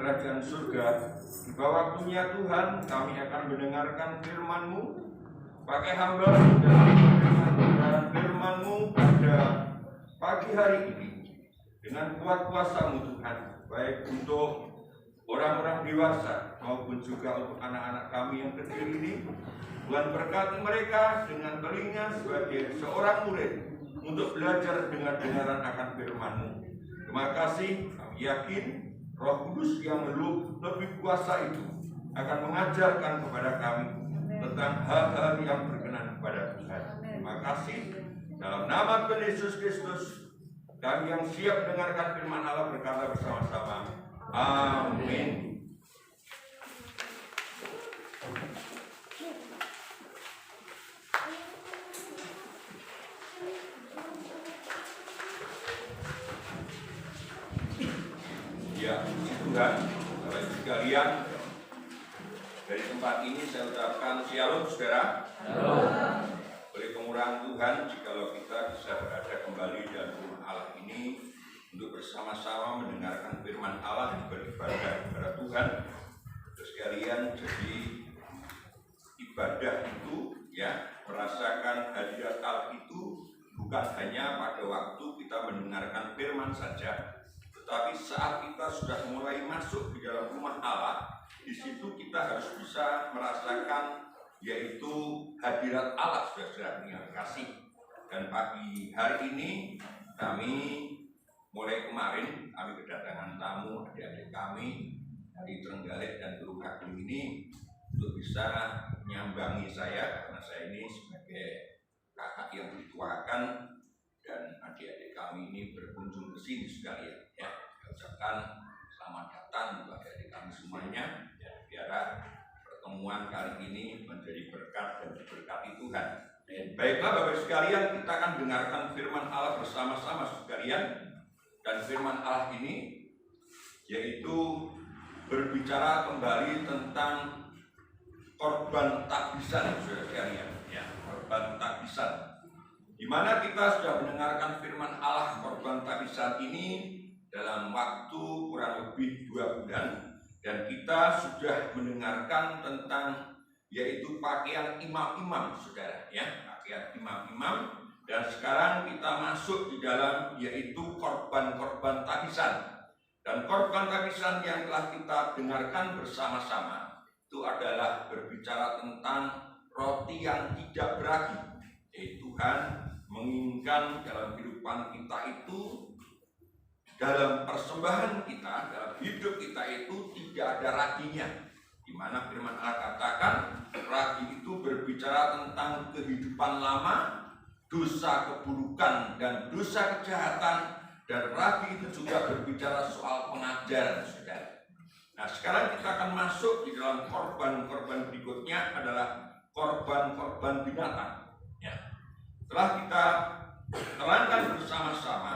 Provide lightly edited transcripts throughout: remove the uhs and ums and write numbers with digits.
kerajaan surga. Tiba waktunya Tuhan, kami akan mendengarkan firman-Mu. Pakai hamba dan firman-Mu pada pagi hari ini dengan kuat kuasa-Mu Tuhan, baik untuk orang-orang dewasa maupun juga untuk anak-anak kami yang kecil ini. Tuhan berkati mereka dengan telinga sebagai seorang murid untuk belajar dengar-dengaran akan firman-Mu. Terima kasih, kami yakin Roh Kudus yang lebih kuasa itu akan mengajarkan kepada kami tentang hal-hal yang berkenan kepada Tuhan. Terima kasih. Dalam nama Tuhan Yesus Kristus, kami yang siap mendengarkan firman Allah berkata bersama-sama, amin. Ya, puji Tuhan, Bapak Ibu sekalian, dari tempat ini saya ucapkan shalom saudara. Shalom. Oleh kemurahan Tuhan, jikalau kita bisa berada kembali dalam rumah Allah ini untuk bersama-sama mendengarkan firman Allah dan beribadah kepada Tuhan. Terus sekalian, jadi ibadah itu ya, merasakan hadirat Allah itu bukan hanya pada waktu kita mendengarkan firman saja, tetapi saat kita sudah mulai masuk di dalam rumah Allah, di situ kita harus bisa merasakan yaitu hadirat Allah, saudara-saudara yang kasih. Dan pagi hari ini kami mulai kemarin kami kedatangan tamu adik-adik kami dari Trenggalek dan Teluk Agung ini untuk bisa menyambangi saya, karena saya ini sebagai kakak yang dituakan dan adik-adik kami ini berkunjung ke sini sekalian ya. Saya ucapkan selamat datang untuk adik-adik kami semuanya ya, biar pertemuan kali ini menjadi berkat dan diberkati Tuhan. Baiklah Bapak sekalian, kita akan dengarkan firman Allah bersama-sama sekalian. Dan firman Allah ini yaitu berbicara kembali tentang korban tabisan, saudara sekalian ya, korban tabisan. Di mana kita sudah mendengarkan firman Allah korban tabisan ini dalam waktu kurang lebih 2 bulan, dan kita sudah mendengarkan tentang yaitu pakaian imam-imam, saudara ya, pakaian imam-imam. Dan sekarang kita masuk di dalam yaitu korban-korban tabisan. Dan korban tabisan yang telah kita dengarkan bersama-sama itu adalah berbicara tentang roti yang tidak beragi. Yaitu Tuhan menginginkan dalam kehidupan kita itu, dalam persembahan kita, dalam hidup kita itu tidak ada raginya. Di mana firman Allah katakan ragi itu berbicara tentang kehidupan lama, dosa keburukan dan dosa kejahatan, dan ragi itu juga berbicara soal pengajaran, saudara. Nah, sekarang kita akan masuk di dalam korban-korban berikutnya adalah korban-korban binatang. Ya. Setelah kita terangkan bersama-sama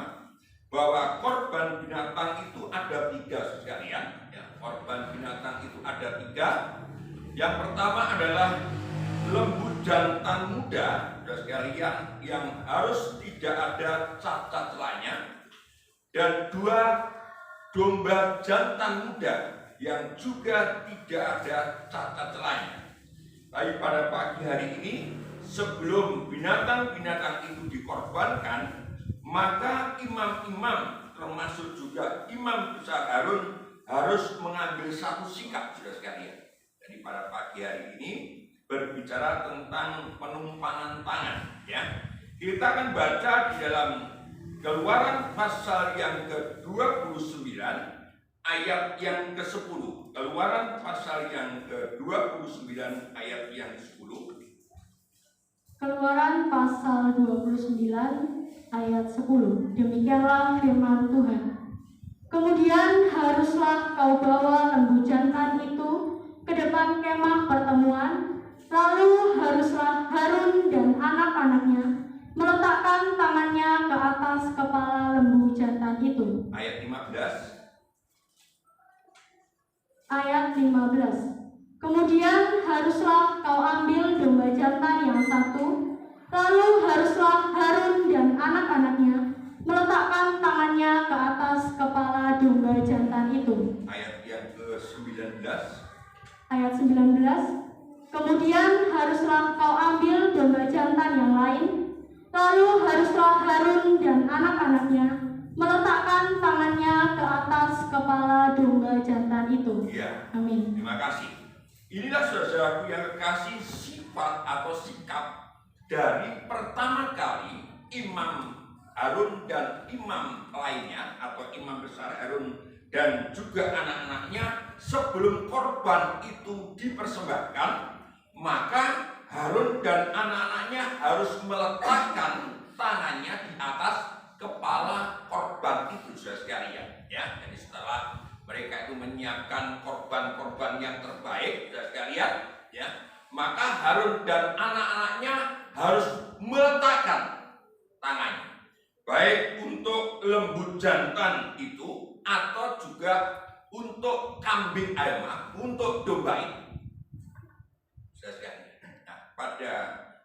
bahwa korban binatang itu ada 3 sekalian. Ya, korban binatang itu ada 3. Yang pertama adalah lembu jantan muda, saudara sekalian, yang harus tidak ada cacat celahnya, dan 2 domba jantan muda yang juga tidak ada cacat celahnya. Tapi pada pagi hari ini, sebelum binatang-binatang itu dikorbankan, maka imam-imam termasuk juga imam besar Harun harus mengambil satu sikap, saudara sekalian. Jadi pada pagi hari ini berbicara tentang penumpangan tangan ya. Kita akan baca di dalam Keluaran pasal yang ke-29 ayat yang ke-10. Keluaran pasal yang ke-29 ayat yang ke-10. Keluaran pasal 29 ayat 10. Demikianlah firman Tuhan. Kemudian haruslah kau bawa lembu jantan itu ke depan kemah pertemuan. Lalu haruslah Harun dan anak-anaknya meletakkan tangannya ke atas kepala lembu jantan itu. Ayat 15. Ayat 15. Kemudian haruslah kau ambil domba jantan yang 1. Lalu haruslah Harun dan anak-anaknya meletakkan tangannya ke atas kepala domba jantan itu. Ayat yang ke-19. Ayat 19. Kemudian haruslah kau ambil domba jantan yang lain, lalu haruslah Harun dan anak-anaknya meletakkan tangannya ke atas kepala domba jantan itu. Ya. Amin. Terima kasih. Inilah saudaraku yang kekasih sifat atau sikap dari pertama kali Imam Harun dan imam lainnya atau imam besar Harun dan juga anak-anaknya sebelum korban itu dipersembahkan, maka Harun dan anak-anaknya harus meletakkan tangannya di atas kepala korban itu, saudara sekalian. Ya, jadi setelah mereka itu menyiapkan korban-korban yang terbaik, saudara sekalian, ya, maka Harun dan anak-anaknya harus meletakkan tangannya, baik untuk lembu jantan itu atau juga untuk kambing ayam, untuk domba itu. Nah, pada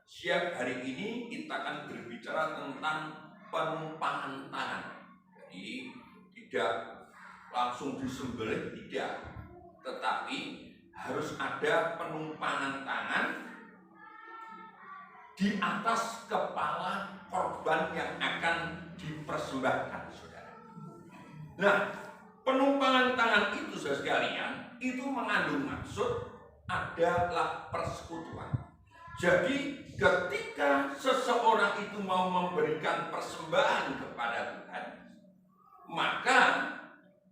siang hari ini kita akan berbicara tentang penumpangan tangan. Jadi tidak langsung disembelih, tidak, tetapi harus ada penumpangan tangan di atas kepala korban yang akan dipersembahkan, saudara. Nah, penumpangan tangan itu, saudara sekalian, itu mengandung maksud adalah persekutuan. Jadi ketika seseorang itu mau memberikan persembahan kepada Tuhan, maka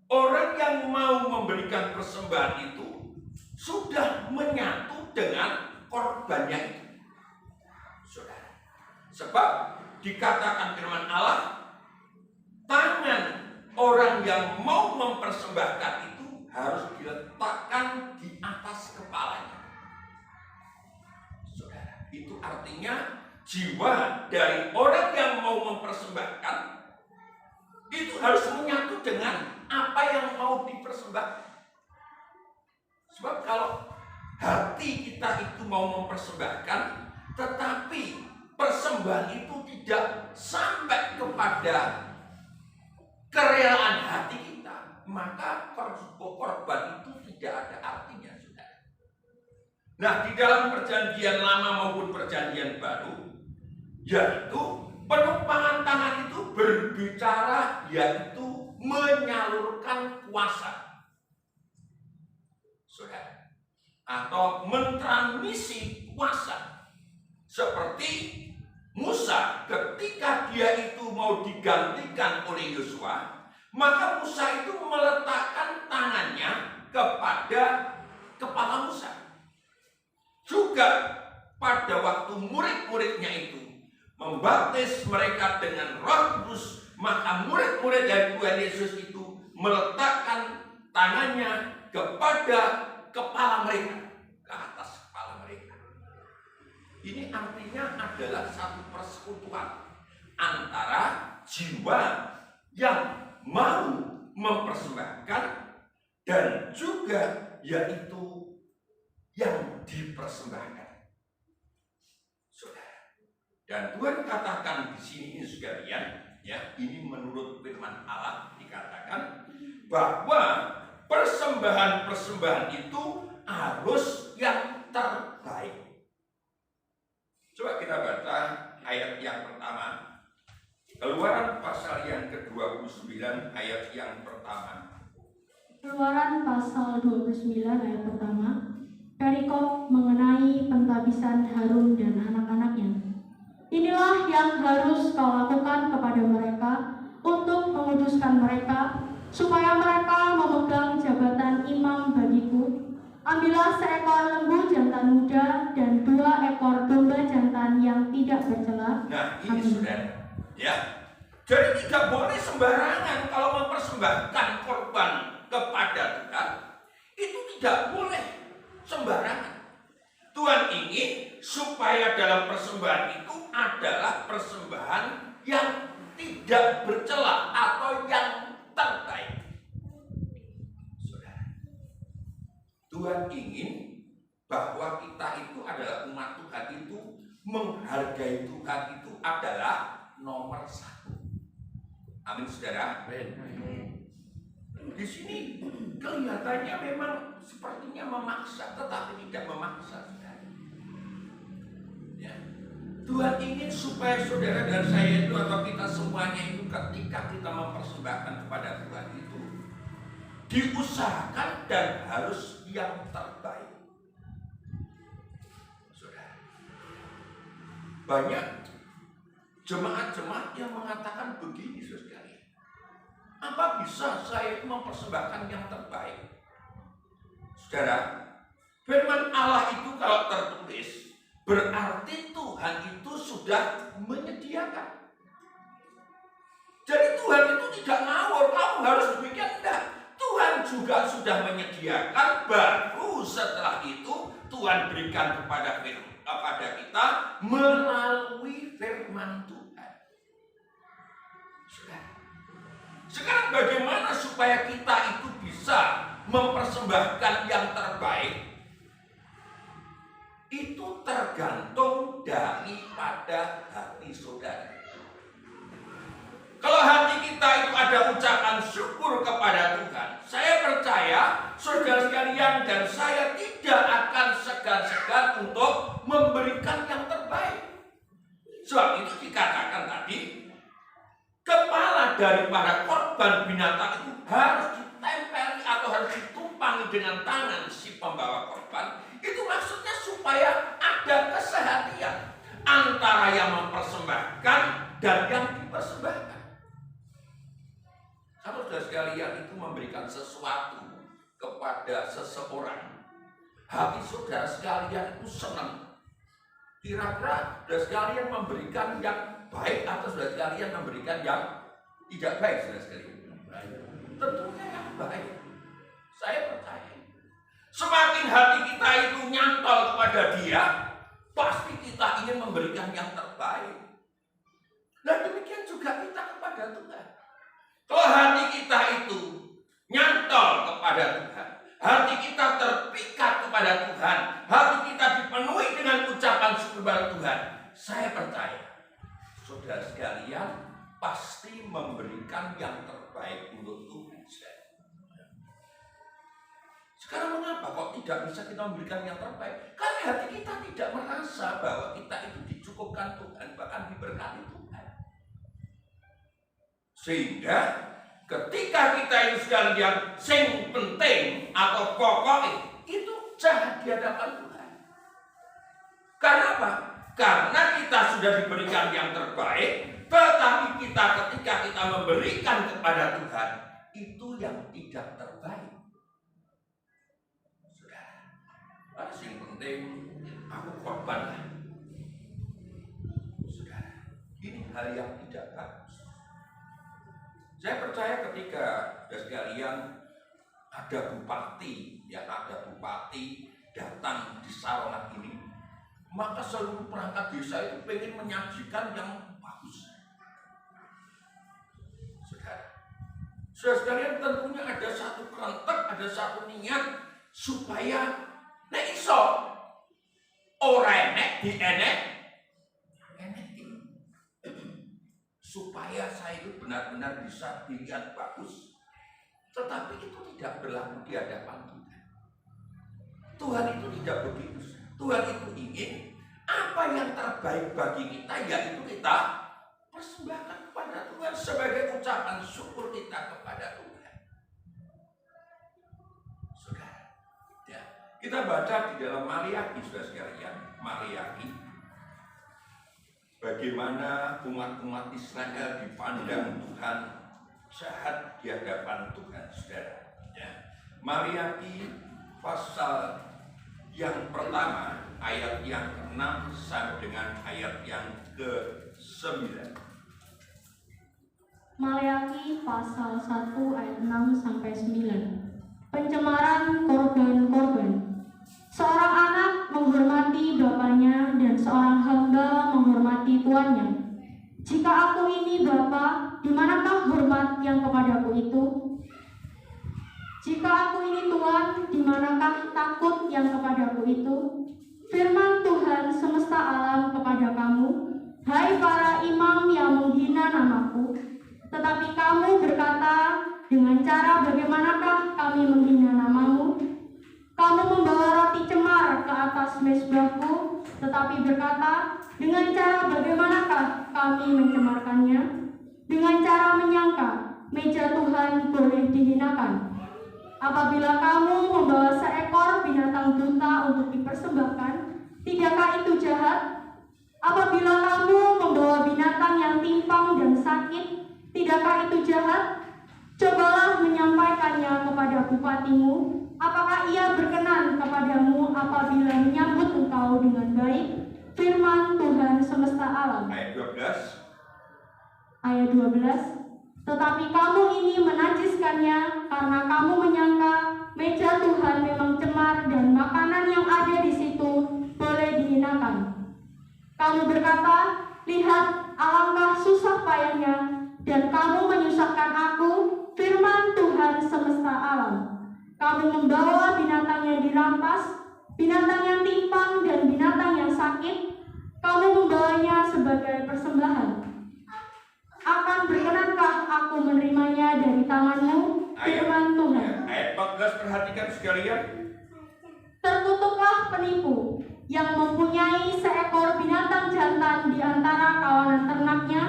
orang yang mau memberikan persembahan itu sudah menyatu dengan korbannya itu, saudara. Sebab dikatakan firman Allah, tangan orang yang mau mempersembahkan itu harus diletakkan di atas kepalanya. Saudara, itu artinya jiwa dari orang yang mau mempersembahkan itu harus menyatu dengan apa yang mau dipersembahkan. Sebab kalau hati kita itu mau mempersembahkan, tetapi persembahan itu tidak sampai kepada kerelaan hati kita, maka korban itu tidak ada artinya, saudara. Nah, di dalam perjanjian lama maupun perjanjian baru, yaitu penumpangan tangan itu berbicara yaitu menyalurkan kuasa, saudara, atau mentransmisi kuasa. Seperti Musa ketika dia itu mau digantikan oleh Yosua, maka Musa itu meletakkan tangannya kepada kepala Musa. Juga pada waktu murid-muridnya itu membaptis mereka dengan Roh Kudus, maka murid-murid dari Tuhan Yesus itu meletakkan tangannya kepada kepala mereka, ke atas kepala mereka. Ini artinya adalah satu persekutuan antara jiwa yang mau mempersembahkan dan juga yaitu yang dipersembahkan, saudara. Dan Tuhan katakan di sini sekalian, ya, ini menurut firman Allah dikatakan bahwa persembahan-persembahan itu harus yang terbaik. Coba kita baca ayat yang pertama, Keluaran pasal yang ke-29 ayat yang pertama. Keluaran pasal 29 ayat pertama, perikop mengenai pentabisan Harun dan anak-anaknya. Inilah yang harus kau lakukan kepada mereka untuk menguduskan mereka, supaya mereka memegang jabatan imam bagiku. Ambillah seekor lembu jantan muda dan 2 ekor domba jantan yang tidak bercela. Nah, ini saudara, ya. Jadi tidak boleh sembarangan kalau mempersembahkan korban kepada Tuhan. Itu tidak boleh sembarangan. Tuhan ingin supaya dalam persembahan itu adalah persembahan yang tidak bercela atau yang terbaik. Saudara, Tuhan ingin bahwa kita itu adalah umat Tuhan itu menghargai Tuhan itu adalah nomor 1. Amin, saudara. Di sini kelihatannya memang sepertinya memaksa, tetapi tidak memaksa, saudara. Ya. Tuhan ingin supaya saudara dan saya itu, atau kita semuanya itu, ketika kita mempersembahkan kepada Tuhan itu diusahakan dan harus yang terbaik. Saudara, banyak jemaat-jemaat yang mengatakan begini, saudara. Apa bisa saya mempersembahkan yang terbaik? Saudara, firman Allah itu kalau tertulis, berarti Tuhan itu sudah menyediakan. Jadi Tuhan itu tidak ngawur, kamu harus demikian, enggak. Tuhan juga sudah menyediakan, baru setelah itu Tuhan berikan kepada kita melalui firman Tuhan. Sekarang bagaimana supaya kita itu bisa mempersembahkan yang terbaik? Itu tergantung daripada hati saudara. Kalau hati kita itu ada ucapan syukur kepada Tuhan, saya percaya saudara sekalian dan saya tidak akan segan-segan untuk memberikan yang terbaik. Sebab itu dikatakan tadi, kepala daripada korban binatang itu harus ditempeli atau harus ditumpangi dengan tangan si pembawa korban. Itu maksudnya supaya ada kesehatian antara yang mempersembahkan dan yang dipersembahkan. Kalau saudara sekalian itu memberikan sesuatu kepada seseorang, hati saudara sekalian itu senang. Kira-kira saudara sekalian memberikan yang baik atau saudara sekalian memberikan yang tidak baik, saudara sekalian? Tentunya yang baik. Saya percaya. Semakin hati kita itu nyantol kepada Dia, pasti kita ingin memberikan yang terbaik. Dan demikian juga kita kepada Tuhan. Kalau hati kita itu nyantol kepada Tuhan, hati kita terpikat kepada Tuhan, hati kita dipenuhi dengan ucapan syukur kepada Tuhan, saya percaya saudara sekalian pasti memberikan yang terbaik untuk Tuhan. Sekarang mengapa kok tidak bisa kita memberikan yang terbaik? Karena hati kita tidak merasa bahwa kita itu dicukupkan Tuhan, bahkan diberkati Tuhan. Sehingga ketika kita itu sekalian sing penting atau pokok itu jahat di hadapan Tuhan. Karena apa? Karena kita sudah diberikan yang terbaik, tetapi kita ketika kita memberikan kepada Tuhan itu yang tidak terbaik. Saudara, yang penting aku korban lah. Saudara, ini hal yang tidak bagus. Saya percaya ketika sekalian ada bupati, datang di Sarongan ini, maka seluruh perangkat desa itu pengen menyajikan yang bagus. Saudara sekalian, tentunya ada satu kerentek, ada satu niat supaya nek iso ora enek dienek supaya saya itu benar-benar bisa dilihat bagus. Tetapi itu tidak berlaku di hadapan Tuhan. Tuhan itu tidak begitu. Tuhan itu ingin apa yang terbaik bagi kita, yaitu kita persembahkan kepada Tuhan sebagai ucapan syukur kita kepada Tuhan. Saudara, ya, kita baca di dalam Maliaki, saudara sekalian, Maliaki, bagaimana umat-umat Israel dipandang Tuhan jahat di hadapan Tuhan, saudara. Ya. Maliaki pasal yang pertama, ayat yang ke-6 sampai dengan ayat yang ke-9. Maliaki pasal 1 ayat 6 sampai 9. Pencemaran korban-korban. Seorang anak menghormati bapaknya dan seorang hamba menghormati tuannya. Jika aku ini bapa, di manakah hormat yang kepadaku itu? Jika aku ini tuan, di manakah takut yang kepadaku itu? Firman Tuhan semesta alam kepada kamu, hai para imam yang menghina namaku, Tetapi kamu berkata, dengan cara bagaimanakah kami menghina namamu? Kamu membawa roti cemar ke atas mezbahku, tetapi berkata, dengan cara bagaimanakah kami mencemarkannya? Dengan cara menyangka meja Tuhan boleh dihinakan. Apabila kamu membawa seekor binatang buta untuk dipersembahkan, tidakkah itu jahat? Apabila kamu membawa binatang yang timpang dan sakit, tidakkah itu jahat? Cobalah menyampaikannya kepada bupatimu. Apakah ia berkenan kepadamu apabila menyambut engkau dengan baik? Firman Tuhan semesta alam. Ayat 12. Ayat 12. Tetapi kamu ini menajiskannya karena kamu menyangka meja Tuhan memang cemar dan makanan yang ada di situ boleh dihinakan. Kamu berkata, lihat alangkah susah payahnya dan kamu menyusahkan aku, firman Tuhan semesta alam. Kamu membawa binatang yang dirampas, binatang yang timpang dan binatang yang sakit, kamu membawanya sebagai persembahan. Akan berkenankah aku menerimanya dari tanganmu, firman Tuhan? Ayat 14, perhatikan sekalian. Terkutuklah penipu yang mempunyai seekor binatang jantan di antara kawanan ternaknya,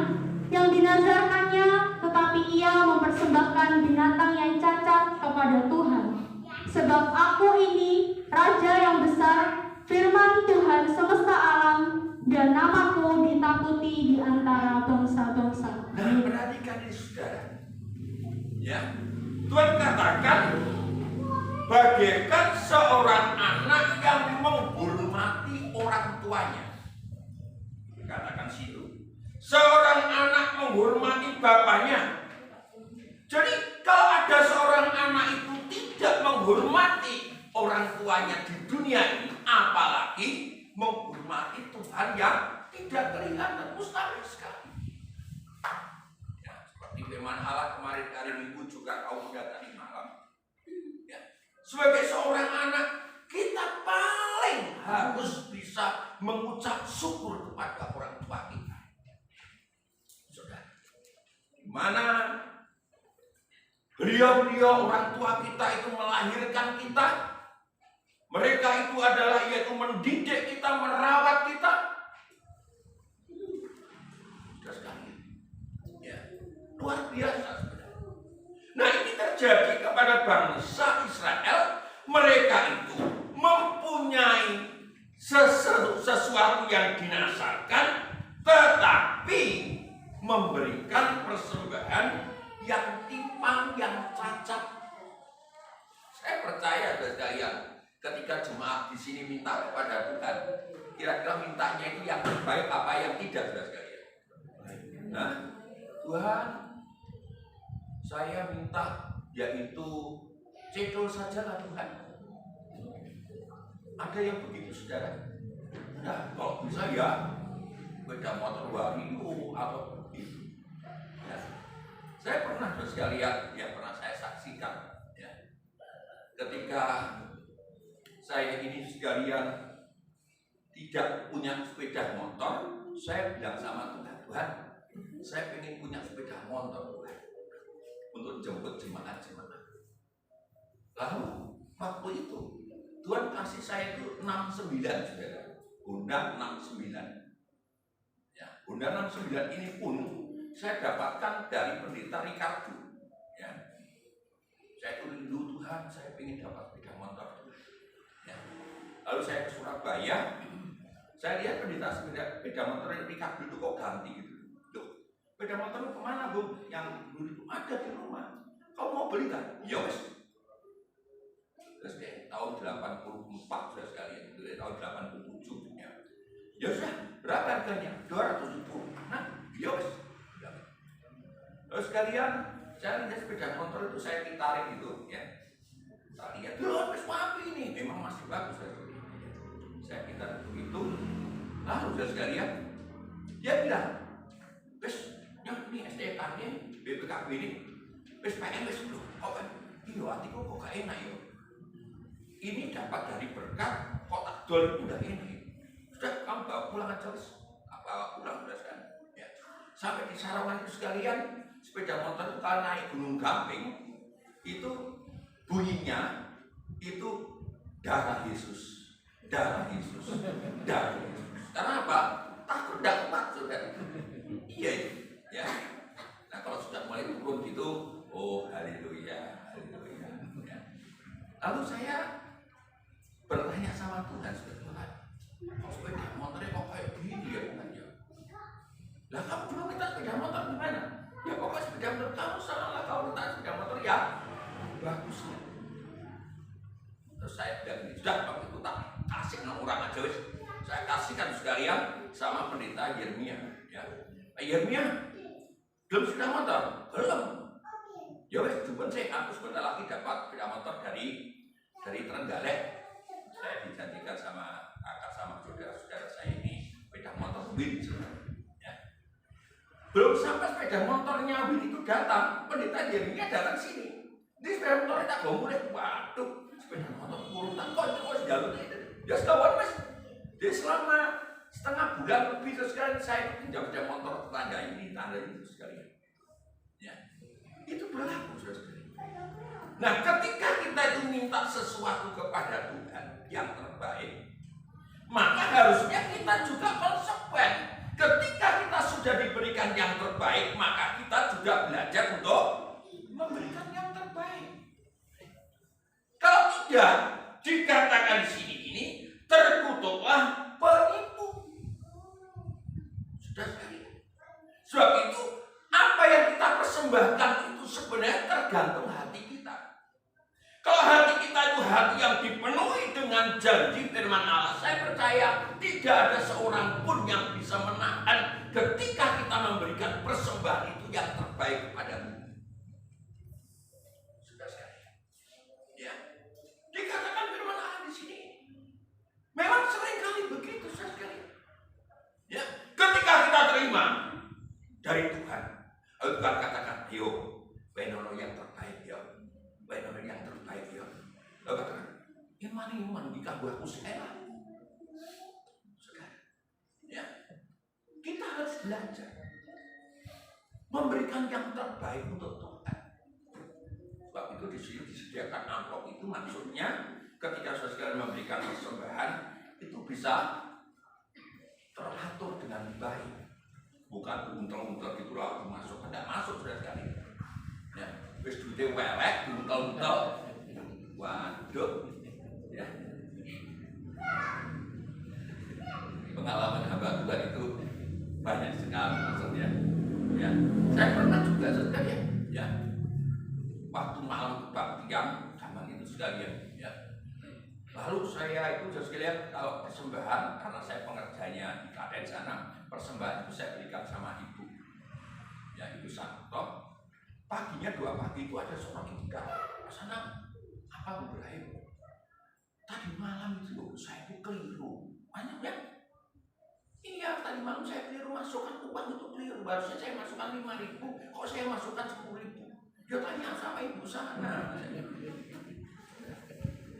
yang dinazarkannya, tetapi ia mempersembahkan binatang yang cacat kepada Tuhan. Sebab aku ini Raja yang besar, firman Tuhan semesta alam, dan namaku ditakuti di antara bangsa-bangsa. Nah, perhatikan ini saudara. Ya, Tuhan katakan bagaikan seorang anak yang menghormati orang tuanya. Katakan situ. Seorang anak menghormati bapaknya. Jadi kalau ada seorang anak itu tidak menghormati orang tuanya di dunia ini, apalagi menghormati Tuhan yang tidak kelihatan, mustahil sekali. Ya, seperti firman Allah kemarin hari Minggu juga kau sudah tadi malam. Ya, sebagai seorang anak, kita paling harus bisa mengucap syukur kepada orang tua kita. Saudara, di mana beliau-beliau orang tua kita itu melahirkan kita. Mereka itu adalah yaitu mendidik kita, merawat kita. Sudah sekali. Ya, luar biasa. Nah, ini terjadi kepada bangsa Israel. Mereka itu mempunyai sesuatu yang dinasarkan, tetapi memberikan persembahan yang timpang, yang cacat. Saya percaya sekalian, ketika jemaat di sini minta kepada Tuhan, kira-kira mintanya itu yang terbaik apa yang tidak, saudara sekalian? Nah, Tuhan, saya minta yaitu cedol saja lah Tuhan. Ada yang begitu, saudara? Nah, kalau bisa ya beda motor Wario atau begitu. Ya. Saya pernah, saudara sekalian, yang pernah saya saksikan, ya, ketika saya ini sekalian tidak punya sepeda motor, saya bilang sama Tuhan, Tuhan, saya pengen punya sepeda motor Tuhan, untuk jemput jemaat-jemaat. Lalu waktu itu Tuhan kasih saya itu 69, saudara, Honda 69. Ya, Honda 69 ini pun saya dapatkan dari pendeta Ricardo. Ya, saya itu rindu Tuhan, saya pengen dapat sepeda motor. Ya. Lalu saya ke Surabaya, saya lihat pendeta sepeda motor Ricardo itu kok ganti gitu. Loh, sepeda motor kemana Bu? Yang dulu itu ada di rumah. Kau mau beli kan? Ya wes. Terus kayak tahun 84 sudah sekalian, itu dari tahun 87 ya. Ya sudah, berapa harganya? 200.000. Nah, ya wes. Terus sekalian, saya lihat sepeda motor itu saya tarik gitu ya. Saya lihat, loh, habis papi ini memang masih bagus. Saya kita itu, lalu sudah sekalian, dia bilang, wes, ini SDK-nya, BPKB ini, wes pengen wes loh, kok kan, iya hatiku kok gak enak ya. Ini dapat dari berkat, kok tak jual itu udah enak. Sudah, kamu bawa pulang aja wes, bawa pulang sudah sekalian. Ya. Sampai di Sarawak itu sekalian, sepeda motor itu kalau naik Gunung Gamping itu bunyinya itu darah Yesus, darah Yesus, darah Yesus. Karena apa? Takut tidak kuat, saudara. Iya, ya. Nah kalau sudah mulai turun gitu, oh haleluya, haleluya. Ya. Lalu saya bertanya sama Tuhan, Tuhan, sepeda motornya kok kayak gini ya Tuhan ya? Lah kamu cuma minta sepeda motor gimana? Ya pokoknya sepeda motor kamu salah, kalau minta sepeda motor ya bagus ya. Terus saya bilang, sudah waktu itu tak kasih orang aja wis. Saya kasihkan sekalian sama pendeta Yeremia. Ya, Yeremia belum sepeda motor, belum. Ya wis, cuman aku sebentar lagi dapat sepeda motor dari Trenggalek. Saya dijanjikan sama kakak sama saudara-saudara saya ini sepeda motor Win. Ya. Belum sampai sepeda motornya Win itu datang, pendeta Yeremia datang sini. Ini sepeda motornya tak bawa mulai, waduh, sepeda motor urutan kok itu jalur itu. Ya sekawan mas. Jadi selama setengah bulan lebih terus sekali saya pinjam sepeda motor tanda ini terus sekalian. Ya, itu berlaku saudara. Nah, ketika kita itu minta sesuatu kepada Tuhan yang terbaik, maka harusnya kita juga konsekuen. Ketika kita sudah diberikan yang terbaik, maka kita juga belajar untuk memberikan yang terbaik. Kalau tidak, dikatakan di sini ini terkutuklah penipu. Sudah sekali. Sebab itu apa yang kita persembahkan itu sebenarnya tergantung hati kita. Kalau hati kita itu hati yang dipenuhi dengan janji firman Allah, saya percaya tidak ada seorang pun yang bisa menahan ketika kita memberikan persembahan itu yang terbaik kepadamu. Sudah sekali. Ya. Dikatakan firman Allah di sini. Memang seringkali begitu sekali. Ya, ketika kita terima dari Tuhan, Tuhan katakan, "Yo, benono yang terbaik ya, benono yang terbaik ya." Lalu katakan, "Iman jika buahku saya." Sekarang, ya, kita harus belajar memberikan yang terbaik untuk Tuhan. Sebab itu di sini disediakan amplop itu maksudnya ketika saudara memberikan persembahan itu bisa teratur dengan baik, bukan untel-untel gitu lalu masuk, tidak masuk sudah sekali. Ya, wis duitnya welek, untel-untel, waduh, ya. Pengalaman hamba Tuhan itu banyak sekali maksudnya. Ya, saya pernah juga sekali ya. Waktu malam kebaktian zaman itu sekalian, ya. Lalu saya itu sekalian kalau persembahan karena saya pengerjanya di Klaten sana, persembahan itu saya berikan sama ibu, ya Ibu Santo. Paginya 2 pagi itu ada seorang ibu datang ke sana, apa Bu Ibrahim? Tadi malam itu saya itu keliru, banyak ya? Iya, tadi malam saya keliru masukkan uang itu keliru, harusnya saya masukkan 5.000, kok saya masukkan 10.000? Dia tanya sama ibu sana.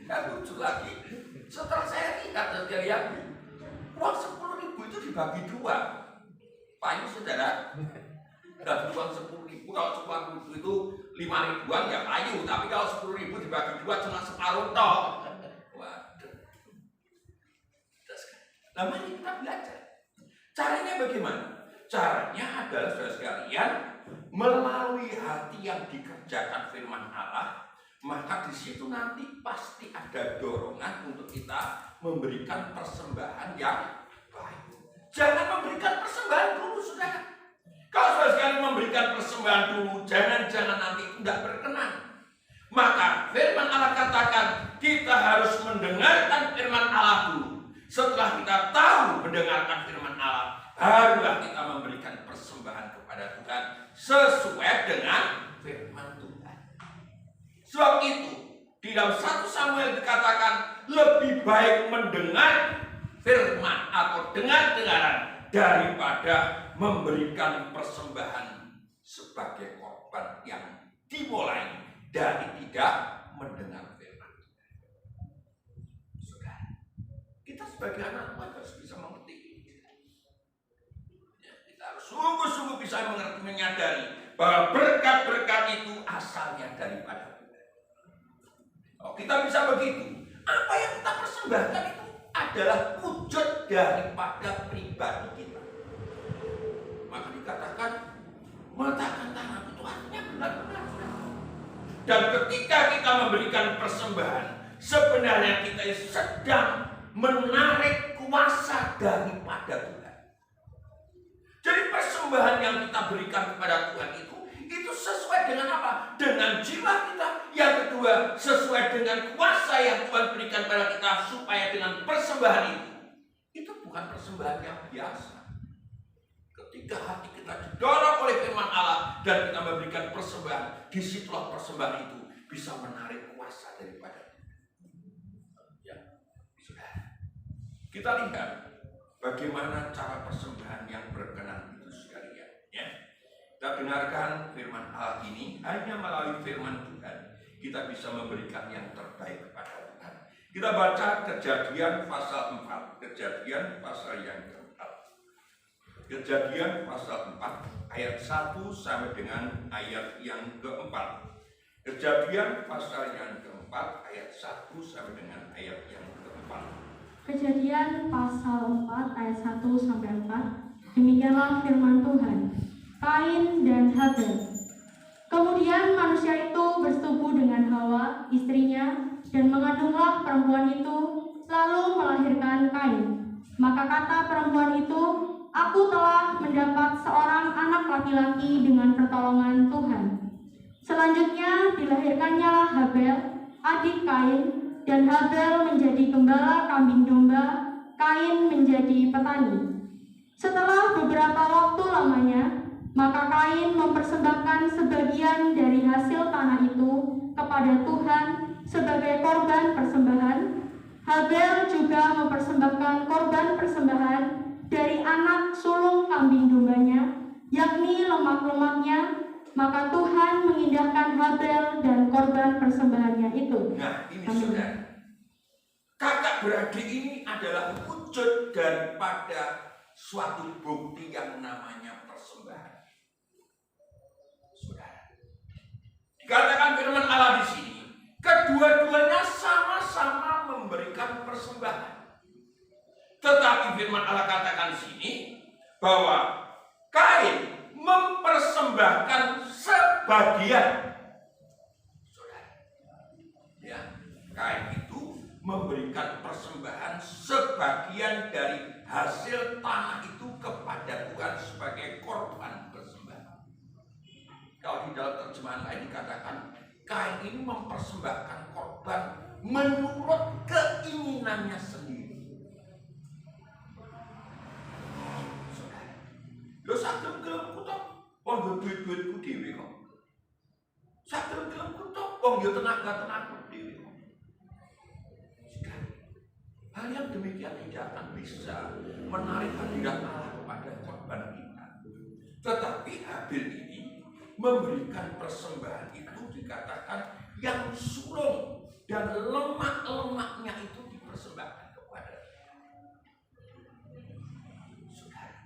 Ya lucu lagi, setelah saya lihat sekalian, uang 10.000 itu dibagi 2. Payu saudara, dari uang 10.000, kalau 10.000 itu 5.000-an ya payu, tapi kalau 10.000 dibagi 2 cuma separuh toh. Waduh. Nah mari kita belajar. Caranya bagaimana? Caranya adalah saudara sekalian, melalui hati yang dikerjakan firman Allah, maka di situ nanti pasti ada dorongan untuk kita memberikan persembahan yang baik. Jangan memberikan persembahan dulu, saudara. Kalau saudara sekalian memberikan persembahan dulu, jangan-jangan nanti tidak berkenan. Maka firman Allah katakan kita harus mendengarkan firman Allah dulu. Setelah kita tahu mendengarkan firman Allah, barulah kita memberikan persembahan kepada Tuhan sesuai dengan firman Tuhan. Sebab itu di dalam 1 Samuel dikatakan lebih baik mendengar firman atau dengar-dengaran daripada memberikan persembahan sebagai korban yang dimulai dari tidak mendengar firman. Saudara, kita sebagai anak Tuhan harus bisa mengerti. Ya, kita harus sungguh-sungguh bisa mengerti, menyadari bahwa berkat-berkat itu asalnya daripada Tuhan. Oh, kita bisa begitu. Apa yang kita persembahkan itu adalah wujud daripada pribadi kita. Maka dikatakan meletakkan tangan itu artinya benar-benar. Dan ketika kita memberikan persembahan, sebenarnya kita sedang menarik kuasa daripada Tuhan. Jadi persembahan yang kita berikan kepada Tuhan itu sesuai dengan apa? Dengan jiwa kita. Yang kedua, sesuai dengan kuasa yang Tuhan berikan kepada kita, supaya dengan persembahan itu bukan persembahan yang biasa. Ketika hati kita didorong oleh firman Allah dan kita memberikan persembahan, disitulah persembahan itu bisa menarik kuasa daripada kita. Ya, saudara. Kita lihat bagaimana cara persembahan yang berkenan itu sekalian. Ya. Kita dengarkan firman Allah ini, hanya melalui firman Tuhan kita bisa memberikan yang terbaik kepada Tuhan. Kita baca Kejadian pasal 4, Kejadian pasal yang keempat. Kejadian pasal 4 ayat 1 sampai dengan ayat yang keempat. Kejadian pasal yang keempat ayat 1 sampai dengan ayat yang keempat. Kejadian pasal 4 ayat 1 sampai 4. Demikianlah firman Tuhan. Kain dan Habel. Kemudian manusia itu bersetubuh dengan Hawa, istrinya, dan mengandunglah perempuan itu, lalu melahirkan Kain. Maka kata perempuan itu, "Aku telah mendapat seorang anak laki-laki dengan pertolongan Tuhan." Selanjutnya dilahirkannya Habel, adik Kain, dan Habel menjadi gembala kambing domba, Kain menjadi petani. Setelah beberapa waktu lamanya, maka Kain mempersembahkan sebagian dari hasil tanah itu kepada Tuhan sebagai korban persembahan. Habel juga mempersembahkan korban persembahan dari anak sulung kambing dombanya, yakni lemak-lemaknya. Maka Tuhan mengindahkan Habel dan korban persembahannya itu. Nah, ini saudara, kakak beradik ini adalah wujud daripada suatu bukti yang namanya persembahan. Saudara, dikatakan firman Allah di sini, kedua-duanya sama-sama memberikan persembahan. Tetapi firman Allah katakan di sini bahwa Kain mempersembahkan sebagian. Saudara, ya, Kain itu memberikan persembahan sebagian dari hasil tanah itu kepada Tuhan sebagai korban persembahan. Kalau di dalam terjemahan lain dikatakan Kain ini mempersembahkan korban menurut keinginannya sendiri. Saudara, lo sakit gelem kutok, wong yo duit-duitku dhewe kok. Sakit gelem kutok, wong yo tenaga-tenagaku dhewe kok. Hal yang demikian tidak akan bisa menarik hadirat Allah kepada korban kita. Tetapi Habel ini memberikan persembahan itu dikatakan yang sulung dan lemak-lemaknya itu dipersembahkan kepada saudara.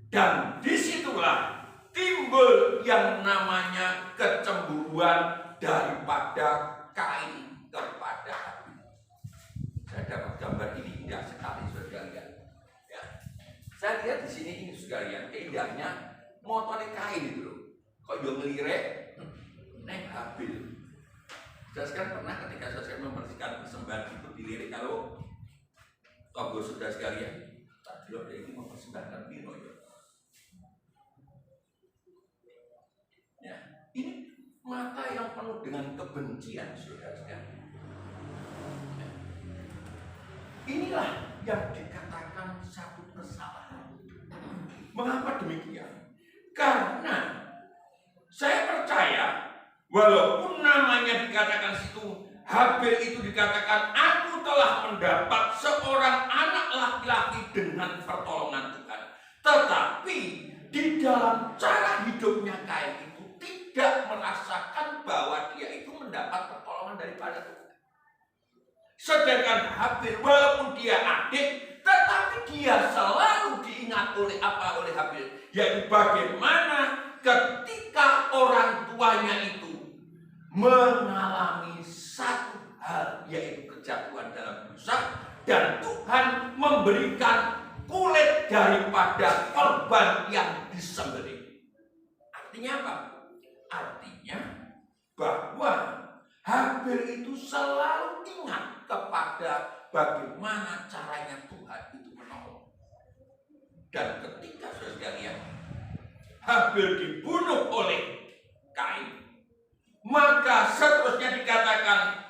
Dan disitulah timbul yang namanya kecemburuan daripada Kain kepada Habel. Saya dapat gambar ini indah sekali sekalian. Ya. Saya lihat di sini ini sekalian keindahnya motornya Kain itu loh. Kok yo ngelirek neng Habel. Saya pernah ketika saya membersihkan persembahan itu dilirik kalau tonggo saudara sekalian. Tak dulu ini mempersembahkan biro ya. Ya, ini mata yang penuh dengan kebencian saudara sekalian. Ya. Inilah yang dikatakan satu kesalahan. Mengapa demikian? Karena saya percaya walaupun namanya dikatakan situ Habel itu dikatakan aku telah mendapat seorang anak laki-laki dengan pertolongan Tuhan. Tetapi di dalam cara hidupnya Kain itu tidak merasakan bahwa dia itu mendapat pertolongan daripada Tuhan. Sedangkan Habel walaupun dia adik, tetapi dia selalu diingat oleh Habel, yaitu bagaimana ketika Tuhan memberikan kulit daripada korban yang disembelih. Artinya apa? Artinya bahwa Habil itu selalu ingat kepada bagaimana caranya Tuhan itu menolong. Dan ketika saudara Habil dibunuh oleh Kain, maka seterusnya dikatakan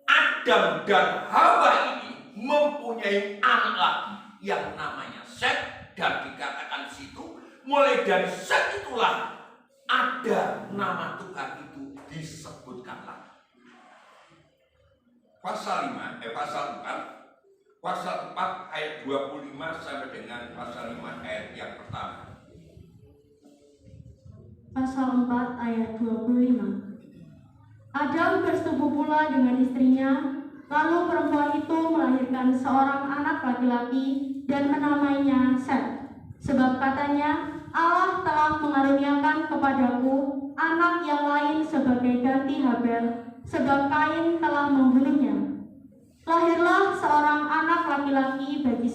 Adam dan Hawa ini mempunyai anak lagi yang namanya Set, dan dikatakan di situ mulai dari Set itulah ada nama Tuhan itu disebutkan lagi. Pasal 4 ayat 25 sampai dengan pasal 5 ayat yang pertama. Pasal 4 ayat 25. Adam bersetubuh pula dengan istrinya, lalu perempuan itu melahirkan seorang anak laki-laki dan menamainya Set. Sebab katanya, Allah telah mengaruniakan kepadaku anak yang lain sebagai ganti Habel, sebab Kain telah membunuhnya. Lahirlah seorang anak laki-laki bagi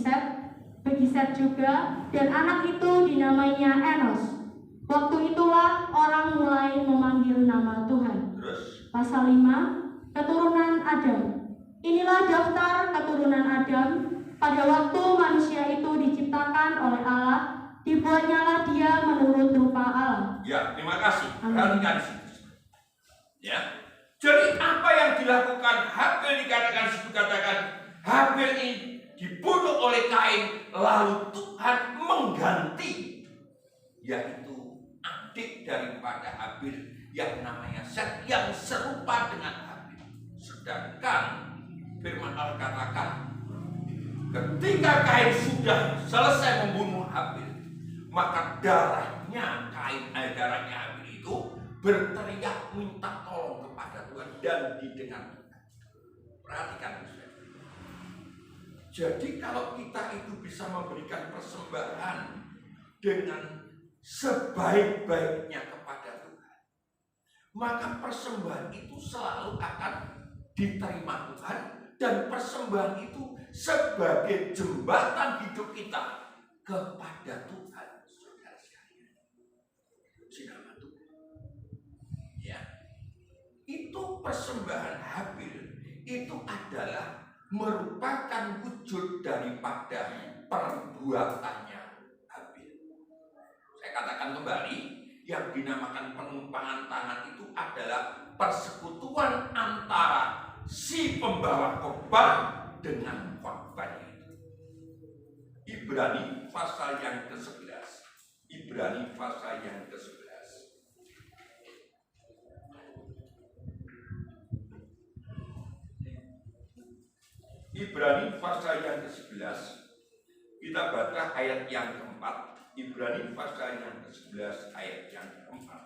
Set juga, dan anak itu dinamainya Enos. Waktu itulah orang mulai memanggil nama Tuhan. Terus Pasal 5, keturunan Adam. Inilah daftar keturunan Adam. Pada waktu manusia itu diciptakan oleh Allah, dibuatnyalah dia menurut rupa Allah. ya, terima kasih. Amin. Perhatikan di situ. Ya. Jadi apa yang dilakukan Habil dikatakan situ, katakan Habil ini dibunuh oleh Kain, lalu Tuhan mengganti, yaitu adik daripada Habil yang namanya Set, yang serupa dengan Habil. Sedangkan firman Allah katakan ketika Kain sudah selesai membunuh Habil, maka darahnya Habil itu berteriak minta tolong kepada Tuhan dan didengar Tuhan. Perhatikan saudara. Jadi kalau kita itu bisa memberikan persembahan dengan sebaik-baiknya kepada Tuhan, maka persembahan itu selalu akan diterima Tuhan, dan persembahan itu sebagai jembatan hidup kita kepada Tuhan, saudara sekalian. Nama Tuhan. Ya, itu persembahan Habil itu adalah merupakan wujud daripada perbuatannya Habil. Saya katakan kembali, yang dinamakan penumpangan tangan itu adalah persekutuan antara si pembawa korban dengan korbannya itu. Ibrani pasal yang ke-11. Ibrani pasal yang ke-11. Ibrani pasal yang ke-11. Kita baca ayat yang keempat. Ibrani pasal yang ke-11 ayat yang keempat.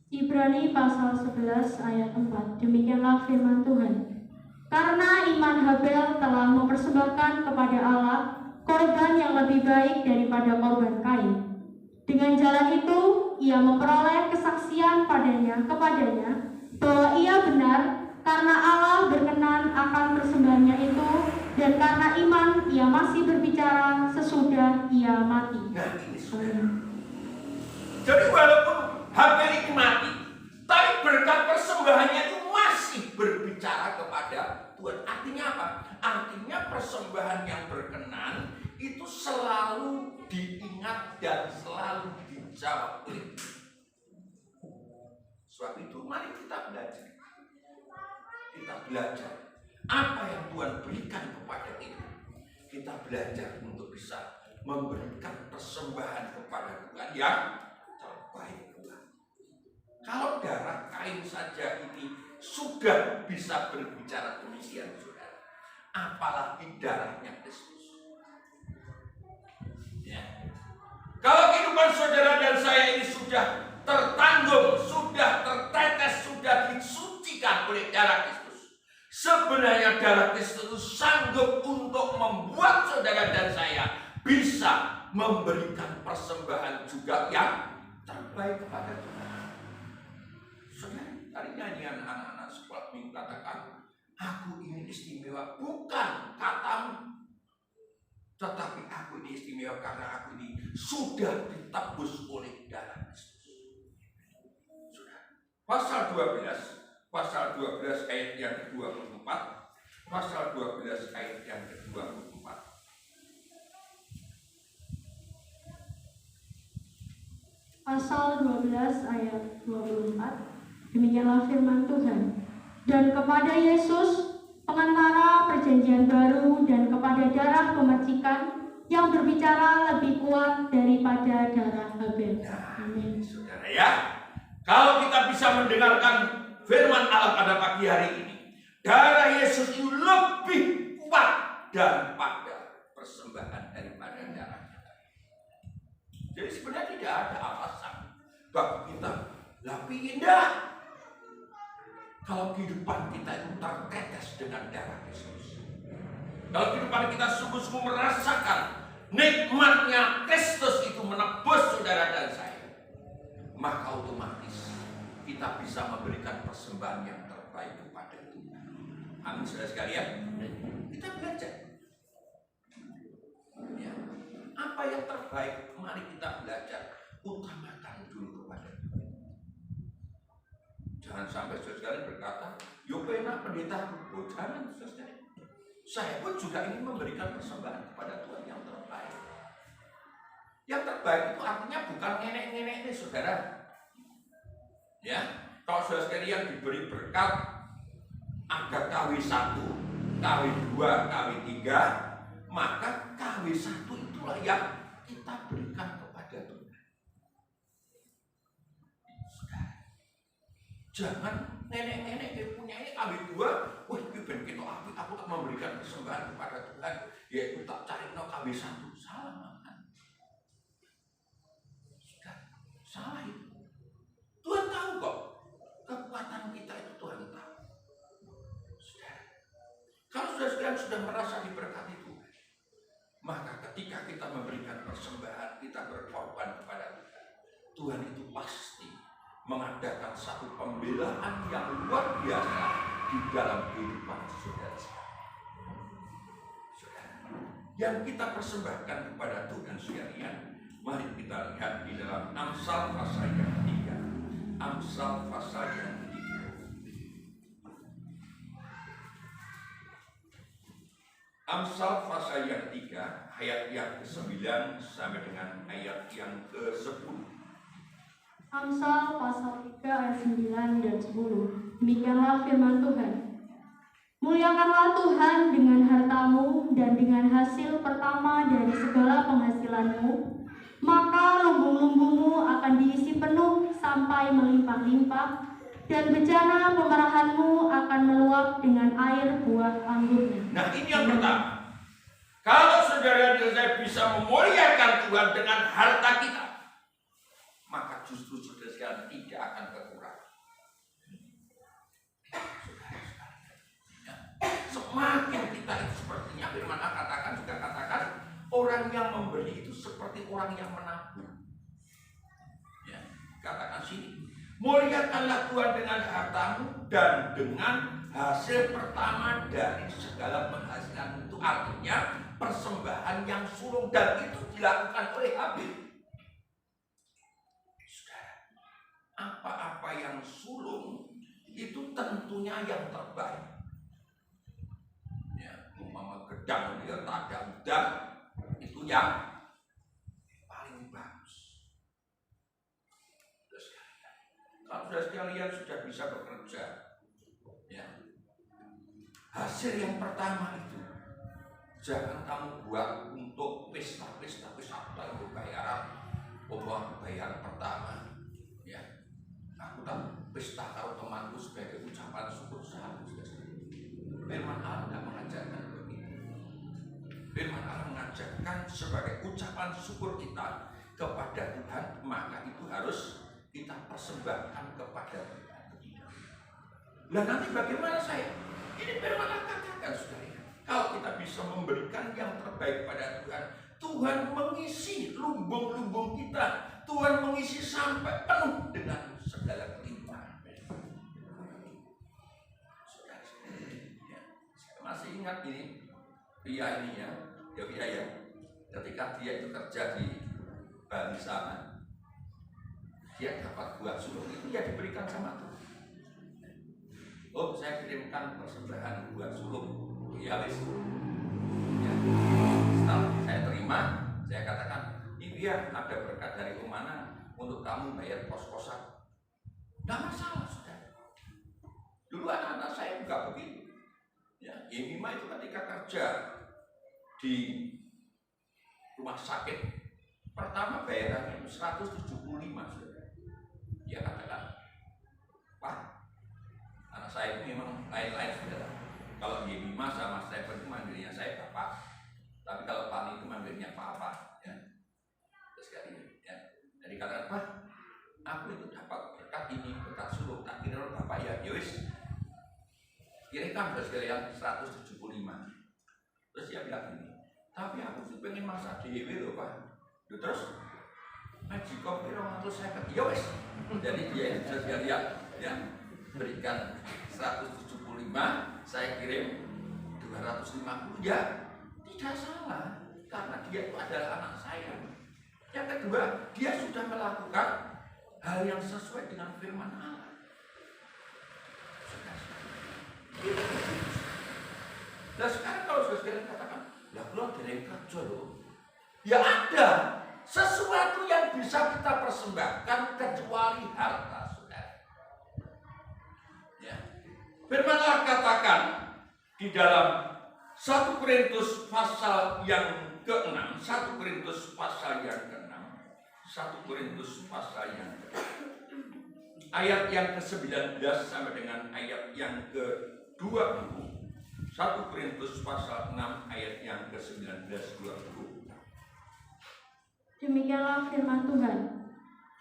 Ibrani pasal 11 ayat 4. Demikianlah firman Tuhan. Karena iman Habel telah mempersembahkan kepada Allah korban yang lebih baik daripada korban Kain. Dengan jalan itu ia memperoleh kesaksian kepadanya bahwa ia benar, karena Allah berkenan akan persembahannya itu, dan karena iman ia masih berbicara sesudah ia mati. Nah, ini saudara. Jadi walaupun Habil itu mati, tapi berkat persembahannya itu masih berbicara kepada Tuhan. Artinya apa? Artinya persembahan yang berkenan itu selalu diingat dan selalu dijawab oleh Tuhan. Sebab itu mari kita belajar. Kita belajar apa yang Tuhan berikan kepada kita. Kita belajar untuk bisa memberikan persembahan kepada Tuhan yang terbaik Tuhan. Kalau darah Kain saja ini sudah bisa berbicara demikian, saudara, apalagi darahnya Kristus. Ya. Kalau kehidupan saudara dan saya ini sudah tertanggung, sudah tertetes, sudah disucikan oleh darah Kristus, sebenarnya darah Kristus itu sanggup untuk membuat saudara dan saya bisa memberikan persembahan juga yang terbaik kepada Tuhan. Saudara, tadi nyanyian anak-anak sekolah minggu katakan Aku ini istimewa bukan katamu, tetapi aku ini istimewa karena aku ini sudah ditebus oleh darah Kristus. Sudah. Pasal 12 ayat yang ke-24, pasal 12 ayat yang ke-24. Pasal 12 ayat 24, demikianlah firman Tuhan. Dan kepada Yesus, pengantara perjanjian baru, dan kepada darah pemacikan yang berbicara lebih kuat daripada darah Habel. Amin. Saudara ya, kalau kita bisa mendengarkan firman Allah pada pagi hari ini, darah Yesus itu lebih kuat daripada persembahan daripada darah kita. Jadi sebenarnya tidak ada alasan bagi kita lebih indah kalau kehidupan kita itu tertetes dengan darah Yesus. Kalau kehidupan kita sungguh-sungguh merasakan nikmatnya Kristus itu menebus saudara dan saya, maka otomatis kita bisa memberikan persembahan yang terbaik kepada Tuhan. Amin, saudara sekalian. Kita belajar. Ya. Apa yang terbaik? Mari kita belajar. Utamakan dulu kepada Tuhan. Jangan sampai saudara berkata, "Yo penak pendeta." Oh, jangan, saudara. Saya pun juga ingin memberikan persembahan kepada Tuhan yang terbaik. Yang terbaik itu artinya bukan nenek-nenek ini, saudara. Ya, kalau saudara sekalian diberi berkat, ada KW1, KW2, KW3, maka KW1 itulah yang kita berikan kepada Tuhan. Saudara, jangan nenek-nenek yang punya KW2, wah itu ben kita aku tak memberikan persembahan kepada Tuhan, yaitu tak cari KW1. Salah makan. Salah itu. Tuhan tahu kok kekuatan kita itu, Tuhan tahu. Saudara, kalau saudara sudah merasa diberkati Tuhan, maka ketika kita memberikan persembahan, kita berkorban kepada Tuhan, Tuhan itu pasti mengadakan satu pembelaan yang luar biasa di dalam kehidupan saudara. Saudara, yang kita persembahkan kepada Tuhan sekalian, mari kita lihat di dalam Amsal pasal yang ketiga. Amsal pasal yang ketiga. Amsal pasal yang ketiga, ayat yang ke-9 sampai dengan ayat yang ke-10. Amsal pasal 3 ayat 9 dan 10. Demikianlah firman Tuhan. Muliakanlah Tuhan dengan hartamu dan dengan hasil pertama dari segala penghasilanmu, maka lumbung-lumbungmu akan diisi penuh sampai melimpah-limpah, dan bejana pemerahanmu akan meluap dengan air buah anggurnya. Nah, ini yang pertama. Kalau saudara dan saya bisa memuliakan Tuhan dengan harta kita, maka justru saudara sekalian tidak akan berkurang. Semakin kita itu sepertinya firman Allah katakan, orang yang memberi itu seperti orang yang menabung. Ya, katakan sini, muliakanlah Tuhan dengan hartamu dan dengan hasil pertama dari segala penghasilan. Itu artinya persembahan yang sulung, dan itu dilakukan oleh Habel. Saudara, apa-apa yang sulung itu tentunya yang terbaik. Gedang dia tak ada udang, itu yang paling bagus. Kalau sudah sekalian sudah bisa bekerja, ya, hasil yang pertama itu jangan kamu buat untuk pesta-pesta untuk bayaran, bayaran pertama, ya. Aku tak pesta kalau temanku sebagai ucapan syukur seharusnya. Firman Allah tidak mengajarkan. Firman Allah mengajarkan sebagai ucapan syukur kita kepada Tuhan, maka itu harus kita persembahkan kepada Tuhan. Nah, nanti bagaimana saya? Ini firman Allah katakan, saudara, kalau kita bisa memberikan yang terbaik pada Tuhan, Tuhan mengisi lumbung-lumbung kita, Tuhan mengisi sampai penuh dengan segala kelimpahan. Saudara, ya. ingat ini, pria ini ya, ketika dia itu kerja di Bali sana, dia dapat buah sulung itu ya diberikan sama Tuhan. Oh, saya kirimkan persembahan buah sulung, ya wis. Ya. Setelah saya terima, saya katakan, ini dia ada berkat dari mana untuk kamu bayar kos-kosan. Nggak masalah, sudah. Dulu anak-anak saya juga begitu. Ya, Yemima itu ketika kerja di rumah sakit, pertama bayarannya itu 175, saudara. Dia katakan, Pak, anak saya itu memang lain-lain, saudara. Kalau Yemima sama Stephen itu manggilnya saya Bapak, tapi kalau Pak itu manggilnya Papa. Ya. Terus ya. Jadi katakan, Pak, aku itu dapat berkat ini, berkat sulung, tak kira Bapak ya, yowis. Kirimkan sekalian 175. Terus dia bilang ini, tapi aku tuh pengen masak dewe loh Pak. Terus ngaji kopi 250, ya wes. Jadi dia ya berikan 175, saya kirim 250. Ya tidak salah, karena dia itu adalah anak saya. Yang kedua, dia sudah melakukan hal yang sesuai dengan firman Allah. Nah sekarang kalau saudara katakan, ya keluar dari kerja loh. Ya ada sesuatu yang bisa kita persembahkan kecuali harta, saudara. Ya. Firman Allah katakan di dalam 1 Korintus pasal yang ke-6, 1 Korintus pasal yang ke-6, 1 Korintus pasal yang ke-6, ayat yang ke-19 sampai dengan ayat yang ke-20. 1 Korintus pasal 6 ayat yang ke-19 20. Demikianlah firman Tuhan.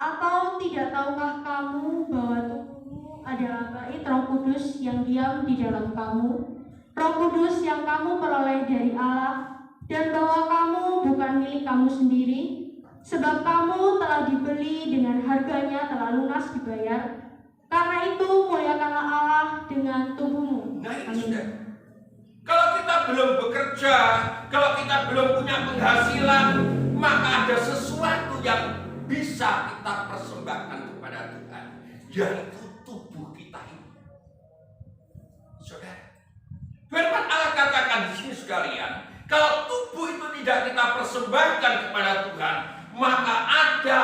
Atau tidak tahukah kamu bahwa tubuhmu adalah bait Roh Kudus yang diam di dalam kamu, Roh Kudus yang kamu peroleh dari Allah, dan bahwa kamu bukan milik kamu sendiri, sebab kamu telah dibeli dengan harganya telah lunas dibayar. Karena itu muliakanlah Allah dengan tubuhmu. Nah ini sudah. Kalau kita belum bekerja, kalau kita belum punya penghasilan, maka ada sesuatu yang bisa kita persembahkan kepada Tuhan, yaitu tubuh kita ini. Saudara, firman Allah katakan di sini sekalian, kalau tubuh itu tidak kita persembahkan kepada Tuhan, maka ada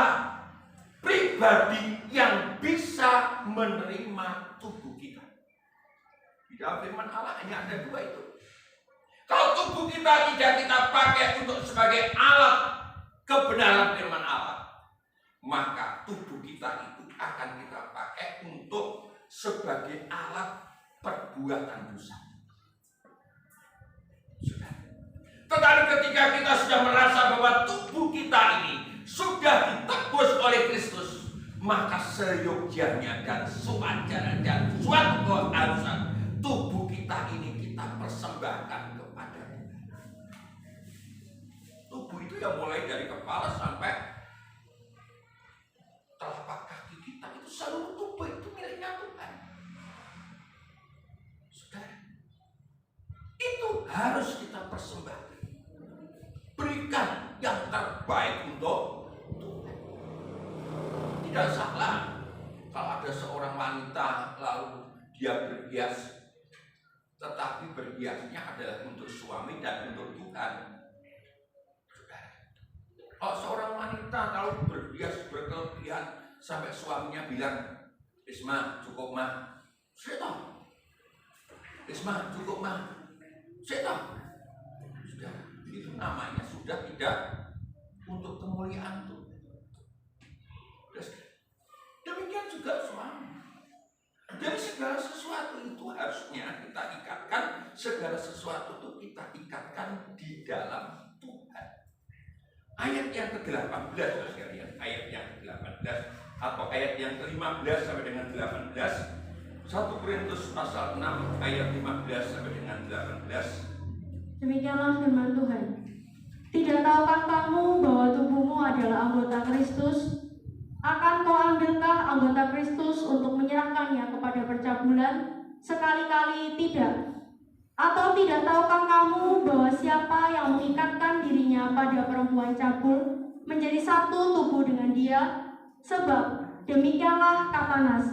pribadi yang bisa menerima tubuh kita. Di dalam firman Allah hanya ada dua itu. Kalau tubuh kita tidak kita pakai untuk sebagai alat kebenaran firman Allah, maka tubuh kita itu akan kita pakai untuk sebagai alat perbuatan dosa. Sudah. Tetapi ketika kita sudah merasa bahwa tubuh kita ini sudah ditebus oleh Kristus, maka seyogyanya dan sewajarnya dan suatu keharusan tubuh kita ini kita persembahkan kepada Tuhan. Tubuh itu yang mulai dari kepala sampai telapak kaki kita, itu seluruh tubuh itu miliknya Tuhan. Saudara, itu harus kita persembahkan. Berikan yang terbaik untuk Tuhan. Tidak salah kalau ada seorang wanita lalu dia berhias, tetapi berhiasnya adalah untuk suami dan untuk Tuhan. Kalau seorang wanita kalau berhias berkelebihan sampai suaminya bilang, Isma cukup mah, sudah. Isma cukup mah, sudah. Itu namanya sudah tidak untuk kemuliaan Tuhan. Demikian juga suami. Jadi segala sesuatu itu harusnya kita ikatkan, segala sesuatu itu kita ikatkan di dalam Tuhan. Ayat yang ke-18 sekalian, ayat yang ke-18 atau ayat yang ke-15 sampai dengan 18, 1 Korintus pasal 6 ayat 15 sampai dengan 18. Demikianlah firman Tuhan. Tidak tahukah kamu bahwa tubuhmu adalah anggota Kristus? Akan kau ambilkah anggota Kristus untuk menyerahkannya kepada percabulan? Sekali-kali tidak. Atau tidak tahukah kamu bahwa siapa yang mengikatkan dirinya pada perempuan cabul menjadi satu tubuh dengan dia? Sebab demikianlah kata Nas,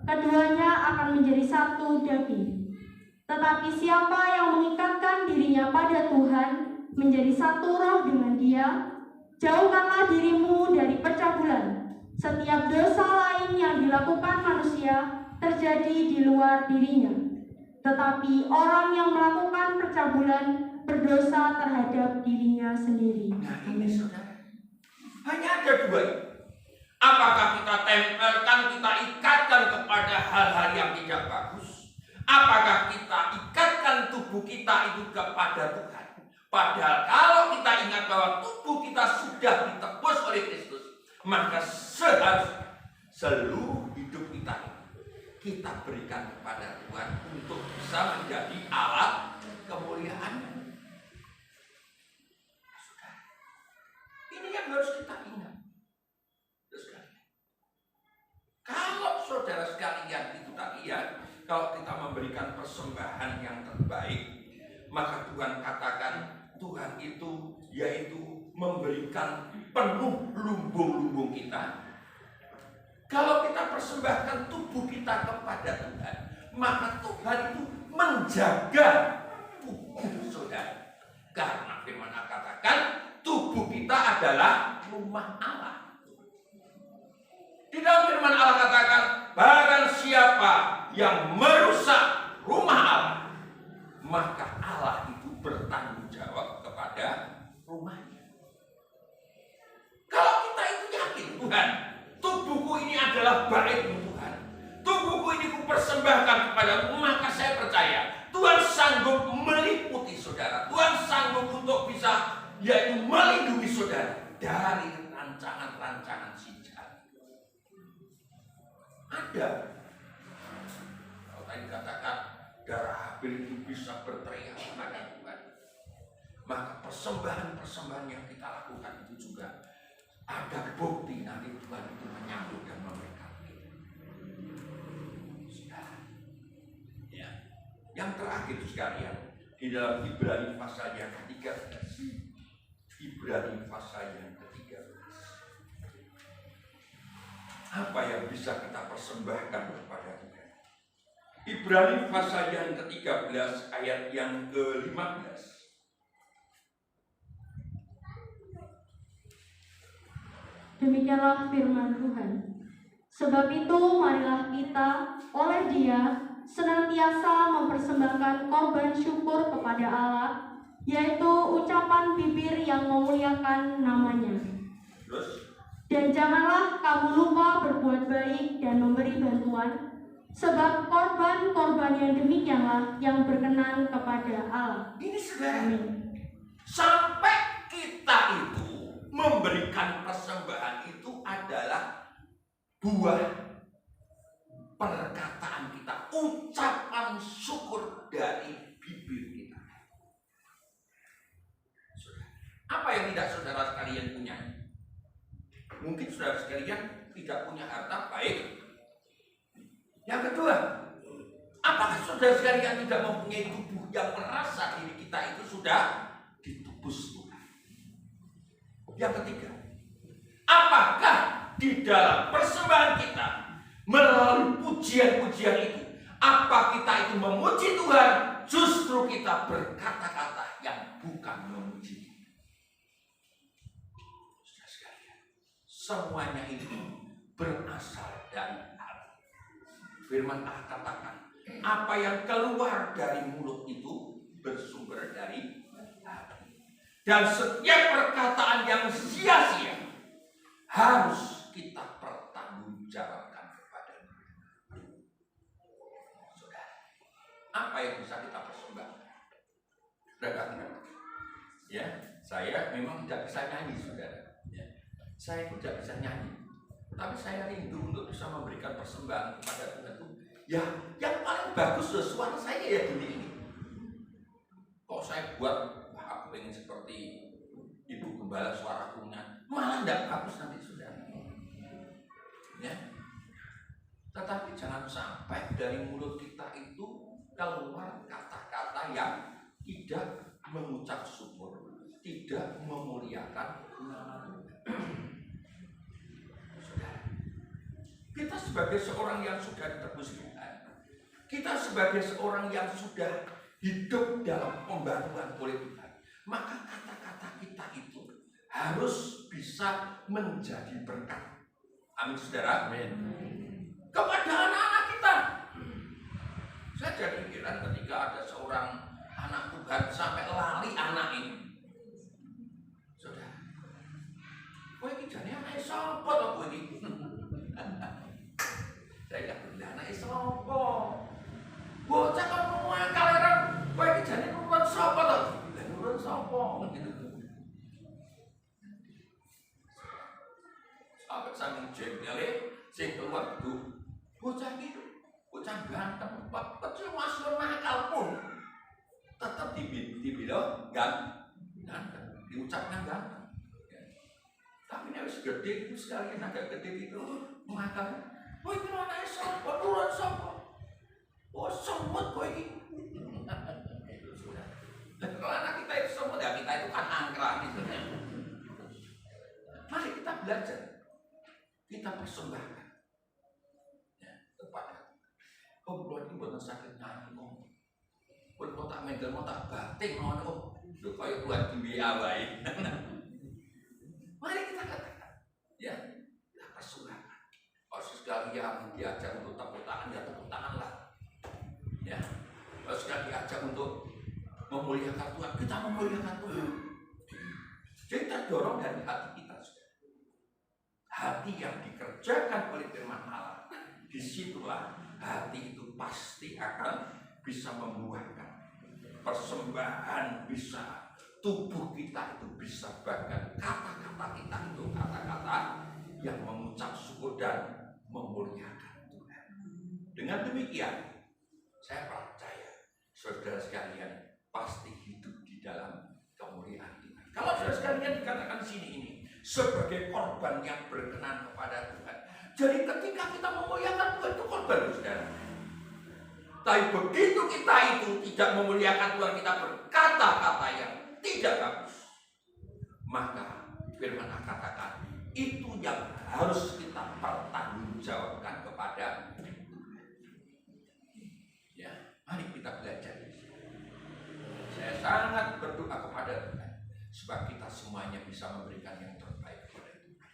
keduanya akan menjadi satu daging. Tetapi siapa yang mengikatkan dirinya pada Tuhan menjadi satu roh dengan dia. Jauhkanlah dirimu dari percabulan. Setiap dosa lain yang dilakukan manusia terjadi di luar dirinya. Tetapi orang yang melakukan percabulan berdosa terhadap dirinya sendiri. Nah ini saudara, hanya ada dua ini. Apakah kita tempelkan, kita ikatkan kepada hal-hal yang tidak bagus? Apakah kita ikatkan tubuh kita itu kepada Tuhan? Padahal kalau kita ingat bahwa tubuh kita sudah ditebus oleh Kristus, maka seharusnya seluruh hidup kita berikan kepada Tuhan untuk bisa menjadi alat kemuliaan-Nya. Ini yang harus kita ingat. Kalau saudara sekalian itu tadi ya, kalau kita memberikan persembahan yang terbaik, maka Tuhan katakan Tuhan itu yaitu memberikan penuh lumbung-lumbung kita. Kalau kita persembahkan tubuh kita kepada Tuhan, maka Tuhan itu menjaga tubuh saudara. Karena firman Allah katakan tubuh kita adalah rumah Allah. Di dalam firman Allah katakan, barang siapa yang merusak rumah Allah, maka Allah itu bertanggung jawab kepada rumahnya. Kalau kita itu yakin, Tuhan, tubuhku ini adalah baik Tuhan, tubuhku ini kupersembahkan kepadamu, maka saya percaya Tuhan sanggup meliputi saudara. Tuhan sanggup untuk bisa yaitu melindungi saudara dari rancangan-rancangan si jahat. Ada. Kalau tadi katakan darah Habil itu bisa berteriak kepada Tuhan, maka persembahan-persembahan yang kita lakukan itu juga ada bukti nanti Tuhan itu menyambut dan memberkati. Ya. Yang terakhir sekalian, di dalam Ibrani pasal yang ke-13. Ibrani pasal yang ke-13. Apa yang bisa kita persembahkan kepada Tuhan? Ibrani pasal yang ke-13 ayat yang ke-15. Demikianlah firman Tuhan. Sebab itu marilah kita oleh Dia senantiasa mempersembahkan korban syukur kepada Allah, yaitu ucapan bibir yang memuliakan namanya. Terus? Dan janganlah kamu lupa berbuat baik dan memberi bantuan, sebab korban-korban yang demikianlah yang berkenan kepada Allah. Ini saudara, Amin. sampai kita itu memberikan persembahan itu adalah buah perkataan kita, ucapan syukur dari bibir kita. Apa yang tidak saudara sekalian punya? Mungkin saudara sekalian tidak punya harta baik. Yang kedua, apakah saudara sekalian tidak mempunyai tubuh yang merasa diri kita itu sudah ditebus Tuhan? Yang ketiga, apakah di dalam persembahan kita melalui pujian-pujian itu, apa kita itu memuji Tuhan, justru kita berkata-kata yang bukan memuji. Semuanya itu berasal dari hati. Firman Allah katakan, apa yang keluar dari mulut itu bersumber dari hati. Dan setiap perkataan yang sia-sia harus kita pertanggungjawabkan kepada Tuhan. Saudara, apa yang bisa kita persembahkan? Ya, saya memang tidak bisa nyanyi, saudara. Saya tidak bisa nyanyi, tapi saya rindu untuk bisa memberikan persembahan kepada Tuhan itu. Ya, yang paling bagus suara saya ya gini ini. Kok saya buat, wah aku pengen seperti Ibu Gembala suara kuningan, malah tidak bagus nanti saudara. Ya, tetapi jangan sampai dari mulut kita itu keluar kata-kata yang tidak mengucap syukur, tidak memuliakan nama Tuhan. Saudara, kita sebagai seorang yang sudah ditebus Tuhan, kita sebagai seorang yang sudah hidup dalam pembaruan oleh Tuhan, maka kata-kata kita itu harus bisa menjadi berkat. Amin, saudara. Amin. Kepada anak-anak kita. Saya jadi heran ketika ada seorang anak Tuhan sampai lali anak ini. Saudara, kowe iki jane anake sapa to kowe iki? Saya gak bener anake sapa. Bocah kok ngomong akal heran. Kowe iki jane nurun sapa to? Lah nurun sapa? Sampai saking jengkele sing keluar tuh bocah gitu, bocah ganteng, kecil masuk nakal pun tetap dibilang ganteng, diucapkan ganteng. Tapi ini harus gede itu sekali agak gede itu mengatakan, woi itu anaknya sapa, turun sapa, oh semut kowe ini. Itu sudah. Dan kalau anak kita itu semut, ya kita itu kan angkra gitu. Mari kita belajar. Kita persembahkan ya, kepada kalau ini buatan sakit nyanyi pun kotak medal kotak batik ngono lho kaya buat di WA wae. Mari kita katakan ya, kita persembahkan. Kalau sekalian diajak untuk tepuk tangan, ya tepuk tangan lah ya. Kalau sekalian diajak untuk memuliakan Tuhan, kita memuliakan Tuhan. Jadi kita dorong dari hati kita. Hati yang dikerjakan oleh firman Allah, disitulah hati itu pasti akan bisa membuahkan persembahan, bisa tubuh kita itu bisa, bahkan kata-kata kita itu kata-kata yang mengucap syukur dan memuliakan Tuhan. Dengan demikian, saya percaya saudara sekalian pasti hidup di dalam kemuliaan Tuhan. Kalau saudara sekalian dikatakan di sini ini sebagai korban yang berkenan kepada Tuhan. Jadi ketika kita memuliakan Tuhan itu korban, saudara. Tapi begitu kita itu tidak memuliakan Tuhan, kita berkata-kata yang tidak bagus, maka firman katakan itu yang harus kita pertanggungjawabkan kepada Tuhan. Ya, mari kita belajar. Saya sangat berdoa kepada Tuhan sebab kita semuanya bisa memberikan yang terbaik kepada Tuhan.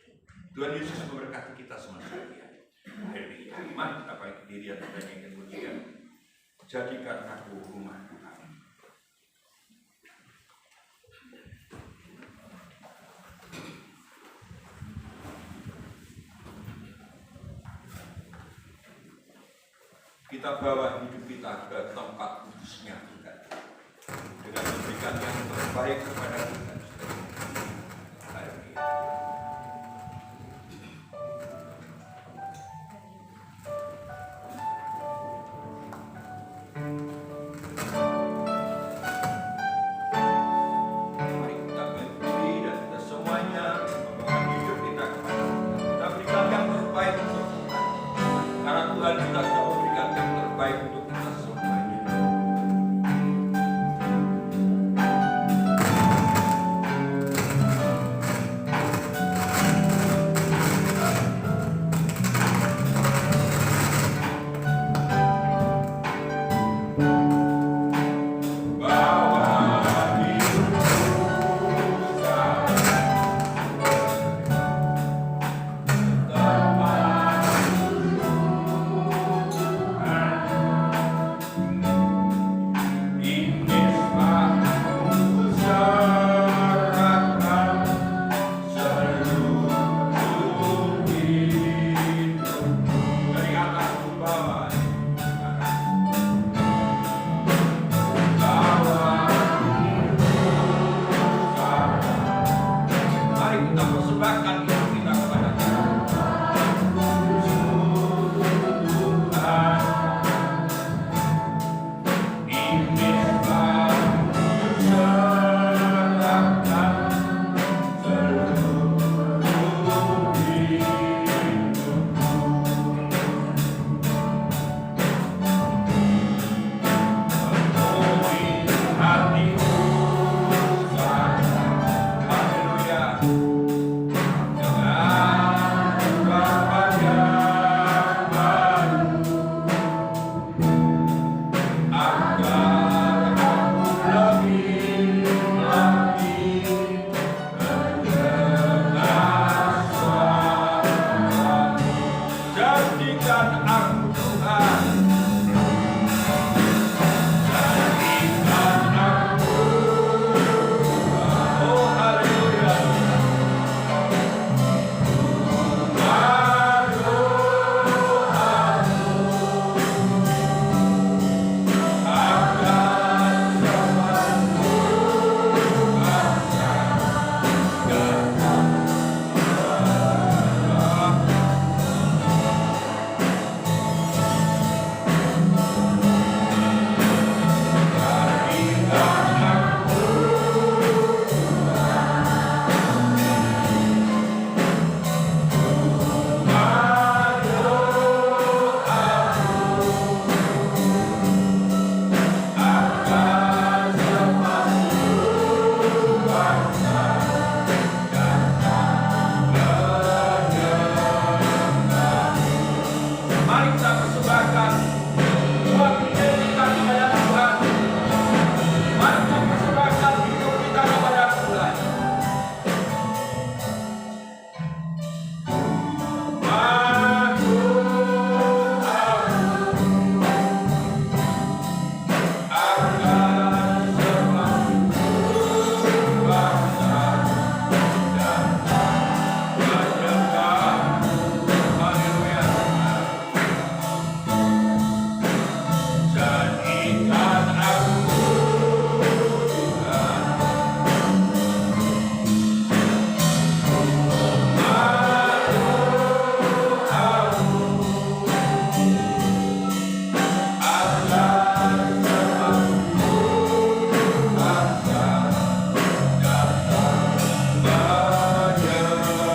Tuhan Yesus memberkati kita semua sekalian. Hari ini mari kita balik diri dan yang kemudian jadikan aku rumah Tuhan. Kita bawa hidup kita ke tempat kudusnya Tuhan dengan memberikan yang terbaik kepada Tuhan.